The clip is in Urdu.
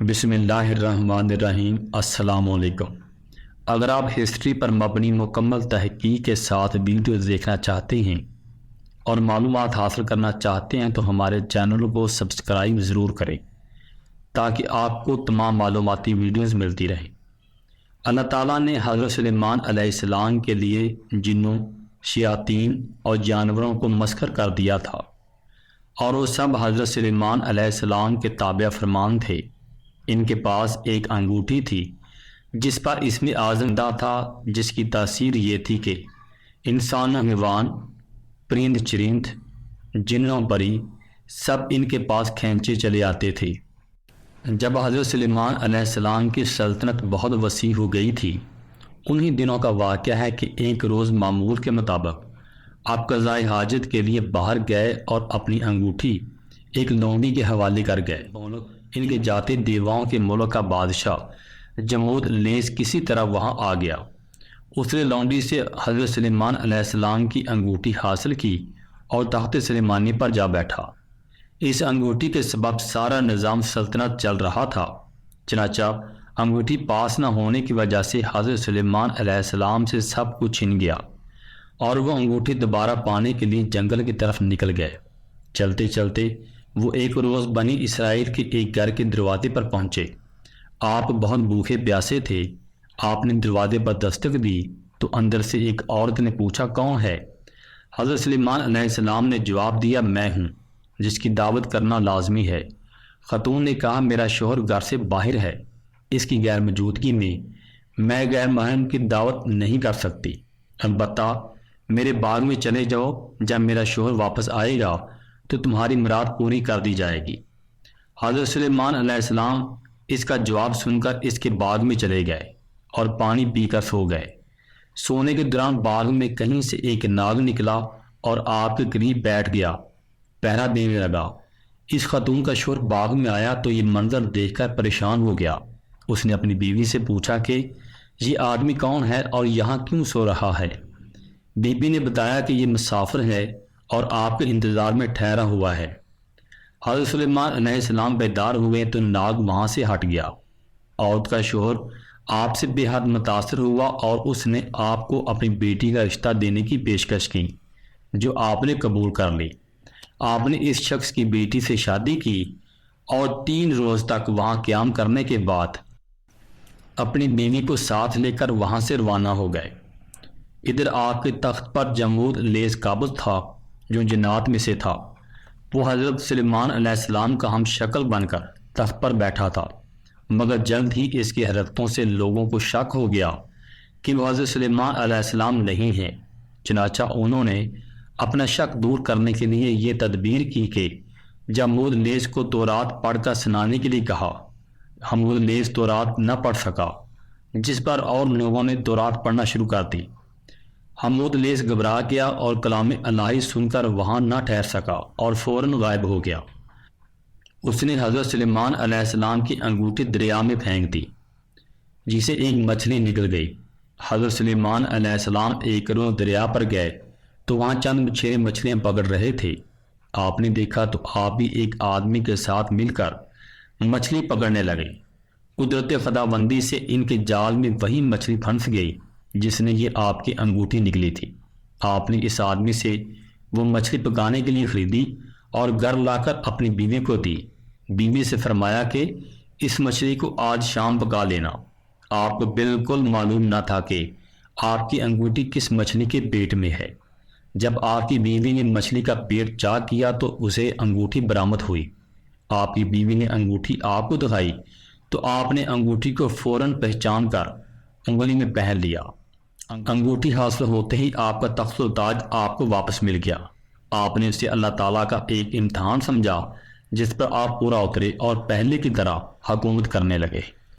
بسم اللہ الرحمن الرحیم۔ السلام علیکم۔ اگر آپ ہسٹری پر مبنی مکمل تحقیق کے ساتھ ویڈیوز دیکھنا چاہتے ہیں اور معلومات حاصل کرنا چاہتے ہیں تو ہمارے چینل کو سبسکرائب ضرور کریں تاکہ آپ کو تمام معلوماتی ویڈیوز ملتی رہیں۔ اللہ تعالیٰ نے حضرت سلیمان علیہ السلام کے لیے جنوں، شیاطین اور جانوروں کو مسخر کر دیا تھا، اور وہ سب حضرت سلیمان علیہ السلام کے تابع فرمان تھے۔ ان کے پاس ایک انگوٹھی تھی جس پر اسم اعظم تھا، جس کی تاثیر یہ تھی کہ انسان، حیوان، پرند چرند، جنوں پری سب ان کے پاس کھینچے چلے آتے تھے۔ جب حضرت سلیمان علیہ السلام کی سلطنت بہت وسیع ہو گئی تھی، انہی دنوں کا واقعہ ہے کہ ایک روز معمول کے مطابق آپ قضائے حاجت کے لیے باہر گئے اور اپنی انگوٹھی ایک لونڈی کے حوالے کر گئے۔ ان کے جاتے دیواؤں کے ملک کا بادشاہ جمود لیس کسی طرح وہاں آ گیا۔ اس نے لونڈی سے حضرت سلیمان علیہ السلام کی انگوٹھی حاصل کی اور تخت سلیمانی پر جا بیٹھا۔ اس انگوٹھی کے سبب سارا نظام سلطنت چل رہا تھا۔ چنانچہ انگوٹھی پاس نہ ہونے کی وجہ سے حضرت سلیمان علیہ السلام سے سب کچھ چھن گیا اور وہ انگوٹھی دوبارہ پانے کے لیے جنگل کی طرف نکل گئے۔ چلتے چلتے وہ ایک روز بنی اسرائیل کے ایک گھر کے دروازے پر پہنچے۔ آپ بہت بھوکے پیاسے تھے۔ آپ نے دروازے پر دستک دی تو اندر سے ایک عورت نے پوچھا، کون ہے؟ حضرت سلیمان علیہ السلام نے جواب دیا، میں ہوں جس کی دعوت کرنا لازمی ہے۔ خاتون نے کہا، میرا شوہر گھر سے باہر ہے، اس کی غیر موجودگی میں غیر محرم کی دعوت نہیں کر سکتی۔ البتہ میرے باغ میں چلے جاؤ، جب میرا شوہر واپس آئے گا تو تمہاری مراد پوری کر دی جائے گی۔ حضرت سلیمان علیہ السلام اس کا جواب سن کر اس کے باغ میں چلے گئے اور پانی پی کر سو گئے۔ سونے کے دوران باغ میں کہیں سے ایک ناگ نکلا اور آپ کے قریب بیٹھ گیا، پہرا دینے لگا۔ اس خاتون کا شوہر باغ میں آیا تو یہ منظر دیکھ کر پریشان ہو گیا۔ اس نے اپنی بیوی سے پوچھا کہ یہ آدمی کون ہے اور یہاں کیوں سو رہا ہے؟ بیوی نے بتایا کہ یہ مسافر ہے اور آپ کے انتظار میں ٹھہرا ہوا ہے۔ حضرت سلیمان علیہ السلام بیدار ہوئے تو ناگ وہاں سے ہٹ گیا۔ عورت کا شوہر آپ سے بے حد متاثر ہوا اور اس نے آپ کو اپنی بیٹی کا رشتہ دینے کی پیشکش کی، جو آپ نے قبول کر لی۔ آپ نے اس شخص کی بیٹی سے شادی کی اور 3 روز تک وہاں قیام کرنے کے بعد اپنی بیوی کو ساتھ لے کر وہاں سے روانہ ہو گئے۔ ادھر آپ کے تخت پر جمود لیس قابض تھا، جو جنات میں سے تھا۔ وہ حضرت سلیمان علیہ السلام کا ہم شکل بن کر تخت پر بیٹھا تھا، مگر جلد ہی اس کی حرکتوں سے لوگوں کو شک ہو گیا کہ وہ حضرت سلیمان علیہ السلام نہیں ہیں۔ چنانچہ انہوں نے اپنا شک دور کرنے کے لیے یہ تدبیر کی کہ جمود لیس کو تورات پڑھ کر سنانے کے لیے کہا۔ جمود لیس تورات نہ پڑھ سکا، جس پر اور لوگوں نے تورات پڑھنا شروع کر دی۔ جمود لیس گھبرا گیا اور کلام الہی سن کر وہاں نہ ٹھہر سکا اور فوراً غائب ہو گیا۔ اس نے حضرت سلیمان علیہ السلام کی انگوٹھی دریا میں پھینک دی، جسے ایک مچھلی نکل گئی۔ حضرت سلیمان علیہ السلام ایک روز دریا پر گئے تو وہاں چند مچھیرے مچھلیاں پکڑ رہے تھے۔ آپ نے دیکھا تو آپ بھی ایک آدمی کے ساتھ مل کر مچھلی پکڑنے لگے۔ قدرت خداوندی سے ان کے جال میں وہی مچھلی پھنس گئی جس نے یہ آپ کی انگوٹھی نکلی تھی۔ آپ نے اس آدمی سے وہ مچھلی پکانے کے لیے خریدی اور گھر لا کر اپنی بیوی کو دی۔ بیوی سے فرمایا کہ اس مچھلی کو آج شام پکا لینا۔ آپ کو بالکل معلوم نہ تھا کہ آپ کی انگوٹھی کس مچھلی کے پیٹ میں ہے۔ جب آپ کی بیوی نے مچھلی کا پیٹ چاک کیا تو اسے انگوٹھی برآمد ہوئی۔ آپ کی بیوی نے انگوٹھی آپ کو دکھائی تو آپ نے انگوٹھی کو فوراً پہچان کر انگلی میں پہن لیا۔ انگوٹھی حاصل ہوتے ہی آپ کا تخت و تاج آپ کو واپس مل گیا۔ آپ نے اسے اللہ تعالیٰ کا ایک امتحان سمجھا جس پر آپ پورا اترے اور پہلے کی طرح حکومت کرنے لگے۔